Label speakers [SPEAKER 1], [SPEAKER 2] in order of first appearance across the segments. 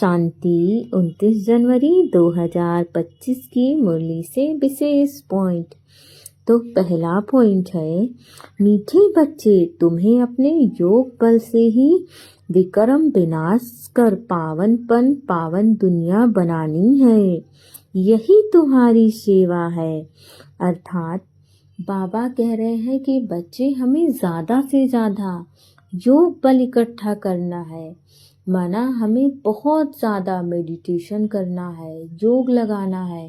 [SPEAKER 1] शांति 29 जनवरी 2025 की मुरली से विशेष पॉइंट। तो पहला पॉइंट है, मीठे बच्चे, तुम्हें अपने योग बल से ही विक्रम विनाश कर पावन दुनिया बनानी है। यही तुम्हारी सेवा है। अर्थात बाबा कह रहे हैं कि बच्चे, हमें ज़्यादा से ज़्यादा योग बल इकट्ठा करना है। माना हमें बहुत ज़्यादा मेडिटेशन करना है, योग लगाना है,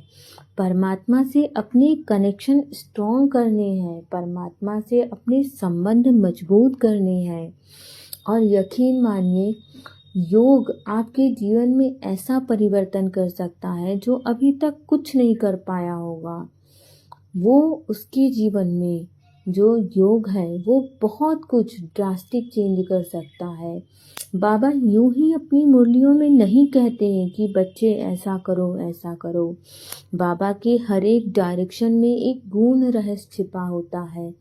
[SPEAKER 1] परमात्मा से अपने कनेक्शन स्ट्रॉन्ग करने हैं, परमात्मा से अपने संबंध मजबूत करने हैं। और यकीन मानिए, योग आपके जीवन में ऐसा परिवर्तन कर सकता है जो अभी तक कुछ नहीं कर पाया होगा। वो उसके जीवन में जो योग है वो बहुत कुछ ड्रास्टिक चेंज कर सकता है। बाबा यूं ही अपनी मुरलियों में नहीं कहते हैं कि बच्चे ऐसा करो ऐसा करो। बाबा के हर एक डायरेक्शन में एक गूढ़ रहस्य छिपा होता है।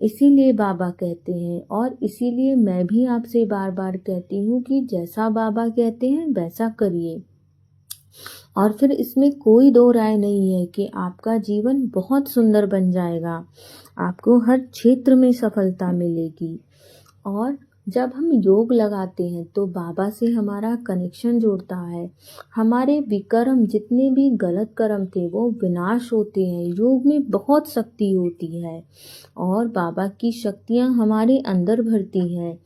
[SPEAKER 1] इसीलिए बाबा कहते हैं, और इसीलिए मैं भी आपसे बार बार कहती हूँ कि जैसा बाबा कहते हैं वैसा करिए। और फिर इसमें कोई दो राय नहीं है कि आपका जीवन बहुत सुंदर बन जाएगा, आपको हर क्षेत्र में सफलता मिलेगी। और जब हम योग लगाते हैं तो बाबा से हमारा कनेक्शन जुड़ता है, हमारे विकर्म जितने भी गलत कर्म थे वो विनाश होते हैं। योग में बहुत शक्ति होती है और बाबा की शक्तियाँ हमारे अंदर भरती हैं।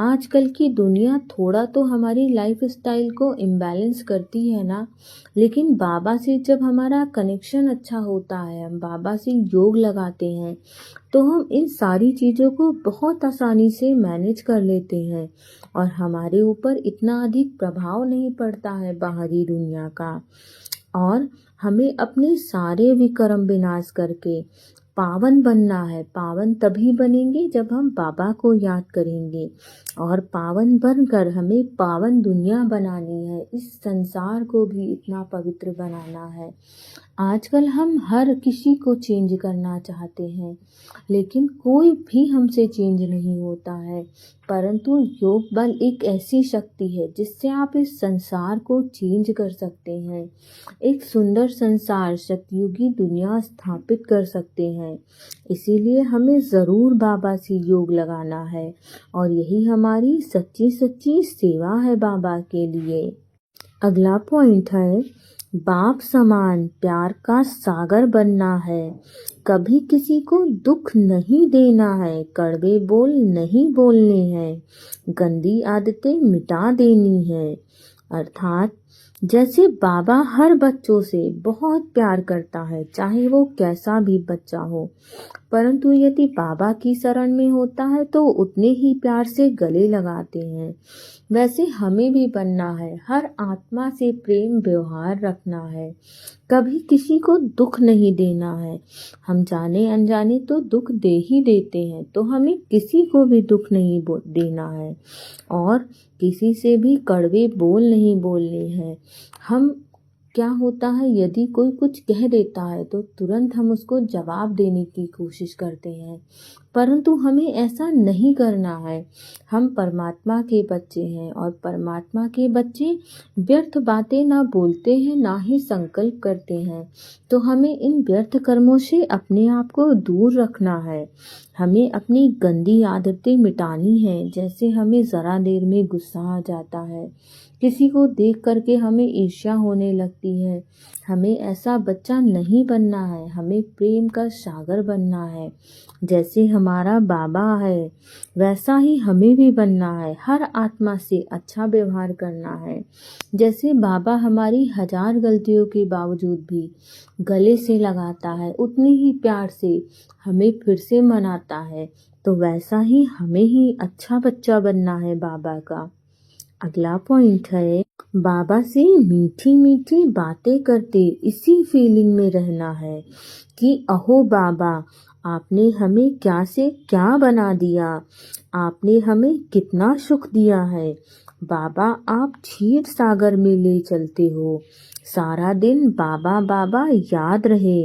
[SPEAKER 1] आजकल की दुनिया थोड़ा तो हमारी लाइफ स्टाइल को इम्बैलेंस करती है ना, लेकिन बाबा से जब हमारा कनेक्शन अच्छा होता है, हम बाबा से योग लगाते हैं, तो हम इन सारी चीज़ों को बहुत आसानी से मैनेज कर लेते हैं और हमारे ऊपर इतना अधिक प्रभाव नहीं पड़ता है बाहरी दुनिया का। और हमें अपने सारे विकर्म विनाश करके पावन बनना है। पावन तभी बनेंगे जब हम बाबा को याद करेंगे, और पावन बनकर हमें पावन दुनिया बनानी है। इस संसार को भी इतना पवित्र बनाना है। आजकल हम हर किसी को चेंज करना चाहते हैं, लेकिन कोई भी हमसे चेंज नहीं होता है। परंतु योग बल एक ऐसी शक्ति है जिससे आप इस संसार को चेंज कर सकते हैं। एक सुंदर संसार, सतयुगी दुनिया स्थापित कर सकते हैं। इसीलिए हमें ज़रूर बाबा से योग लगाना है, और यही हमारी सच्ची सच्ची सेवा है बाबा के लिए। अगला पॉइंट है, बाप समान प्यार का सागर बनना है। कभी किसी को दुख नहीं देना है, कड़वे बोल नहीं बोलने हैं, गंदी आदतें मिटा देनी है। अर्थात जैसे बाबा हर बच्चों से बहुत प्यार करता है, चाहे वो कैसा भी बच्चा हो, परंतु यदि बाबा की शरण में होता है तो उतने ही प्यार से गले लगाते हैं। वैसे हमें भी बनना है, हर आत्मा से प्रेम व्यवहार रखना है, कभी किसी को दुख नहीं देना है। हम जाने अनजाने तो दुख दे ही देते हैं, तो हमें किसी को भी दुख नहीं देना है, और किसी से भी कड़वे बोल नहीं बोलने हैं। हम क्या होता है, यदि कोई कुछ कह देता है तो तुरंत हम उसको जवाब देने की कोशिश करते हैं, परंतु हमें ऐसा नहीं करना है। हम परमात्मा के बच्चे हैं, और परमात्मा के बच्चे व्यर्थ बातें ना बोलते हैं, ना ही संकल्प करते हैं। तो हमें इन व्यर्थ कर्मों से अपने आप को दूर रखना है। हमें अपनी गंदी आदतें मिटानी है। जैसे हमें ज़रा देर में गुस्सा आ जाता है, किसी को देख करके हमें ईर्ष्या होने लगती है, हमें ऐसा बच्चा नहीं बनना है। हमें प्रेम का सागर बनना है। जैसे हमारा बाबा है वैसा ही हमें भी बनना है। हर आत्मा से अच्छा व्यवहार करना है। जैसे बाबा हमारी 1000 गलतियों के बावजूद भी गले से लगाता है, उतनी ही प्यार से हमें फिर से मनाता है, तो वैसा ही हमें ही अच्छा बच्चा बनना है बाबा का। अगला पॉइंट है, बाबा से मीठी मीठी बातें करते इसी फीलिंग में रहना है कि अहो बाबा, आपने हमें क्या से क्या बना दिया, आपने हमें कितना सुख दिया है। बाबा, आप क्षीर सागर में ले चलते हो, सारा दिन बाबा बाबा याद रहे।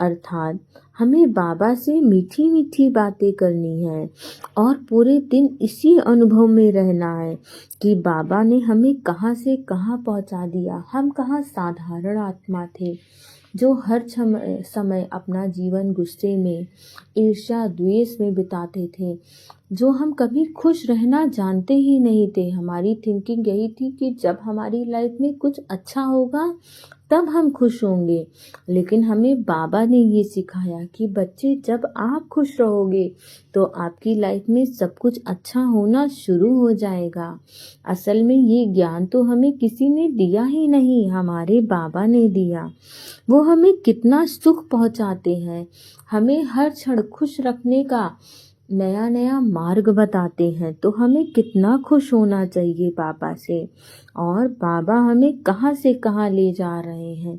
[SPEAKER 1] अर्थात हमें बाबा से मीठी मीठी बातें करनी है और पूरे दिन इसी अनुभव में रहना है कि बाबा ने हमें कहाँ से कहाँ पहुँचा दिया। हम कहाँ साधारण आत्मा थे जो हर समय अपना जीवन गुस्से में, ईर्ष्या द्वेष में बिताते थे, जो हम कभी खुश रहना जानते ही नहीं थे। हमारी थिंकिंग यही थी कि जब हमारी लाइफ में कुछ अच्छा होगा तब हम खुश होंगे। लेकिन हमें बाबा ने ये सिखाया कि बच्चे, जब आप खुश रहोगे तो आपकी लाइफ में सब कुछ अच्छा होना शुरू हो जाएगा। असल में ये ज्ञान तो हमें किसी ने दिया ही नहीं, हमारे बाबा ने दिया। वो हमें कितना सुख पहुंचाते हैं, हमें हर क्षण खुश रखने का नया नया मार्ग बताते हैं। तो हमें कितना खुश होना चाहिए बाबा से। और बाबा हमें कहाँ से कहाँ ले जा रहे हैं।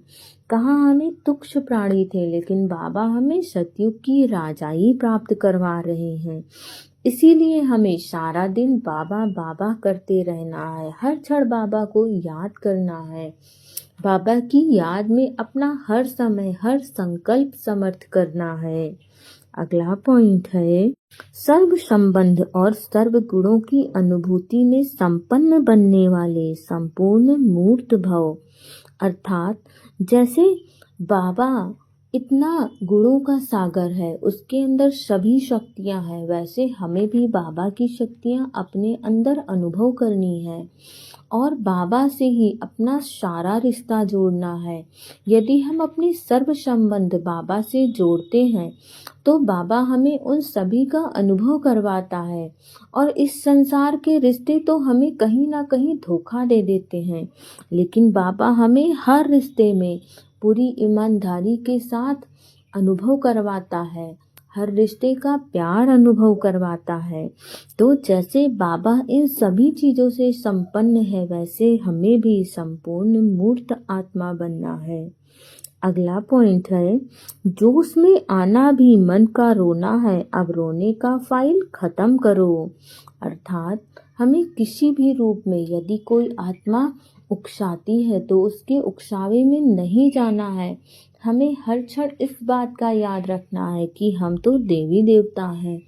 [SPEAKER 1] कहाँ हमें तुच्छ प्राणी थे, लेकिन बाबा हमें सतयुग की राजाई प्राप्त करवा रहे हैं। इसीलिए हमें सारा दिन बाबा बाबा करते रहना है, हर क्षण बाबा को याद करना है। बाबा की याद में अपना हर समय, हर संकल्प समर्थ करना है। अगला पॉइंट है, सर्व संबंध और सर्व गुणों की अनुभूति में संपन्न बनने वाले संपूर्ण मूर्त भव। अर्थात जैसे बाबा इतना गुणों का सागर है, उसके अंदर सभी शक्तियां हैं, वैसे हमें भी बाबा की शक्तियां अपने अंदर अनुभव करनी है और बाबा से ही अपना सारा रिश्ता जोड़ना है। यदि हम अपने सर्व संबंध बाबा से जोड़ते हैं तो बाबा हमें उन सभी का अनुभव करवाता है। और इस संसार के रिश्ते तो हमें कहीं ना कहीं धोखा दे देते हैं, लेकिन बाबा हमें हर रिश्ते में पूरी ईमानदारी के साथ अनुभव करवाता है, हर रिश्ते का प्यार अनुभव करवाता है। तो जैसे बाबा इन सभी चीज़ों से संपन्न है, वैसे हमें भी संपूर्ण मूर्त आत्मा बनना है। अगला पॉइंट है, जोश में आना भी मन का रोना है, अब रोने का फाइल खत्म करो। अर्थात हमें किसी भी रूप में यदि कोई आत्मा उकसाती है तो उसके उकसावे में नहीं जाना है। हमें हर क्षण इस बात का याद रखना है कि हम तो देवी देवता हैं।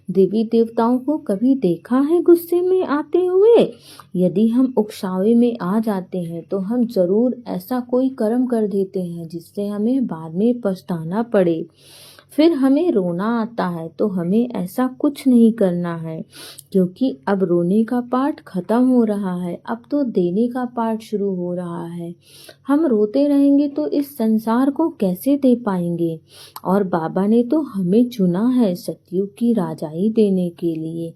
[SPEAKER 1] देवी देवताओं को कभी देखा है गुस्से में आते हुए? यदि हम उकसावे में आ जाते हैं तो हम जरूर ऐसा कोई कर्म कर देते हैं जिससे हमें बाद में पछताना पड़े, फिर हमें रोना आता है। तो हमें ऐसा कुछ नहीं करना है, क्योंकि अब रोने का पार्ट खत्म हो रहा है, अब तो देने का पार्ट शुरू हो रहा है। हम रोते रहेंगे तो इस संसार को कैसे दे पाएंगे। और बाबा ने तो हमें चुना है सतयुग की राजाई देने के लिए।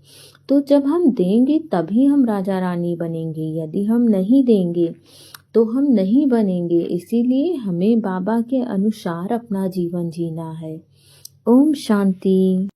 [SPEAKER 1] तो जब हम देंगे तभी हम राजा रानी बनेंगे, यदि हम नहीं देंगे तो हम नहीं बनेंगे। इसीलिए हमें बाबा के अनुसार अपना जीवन जीना है। ओम शांति।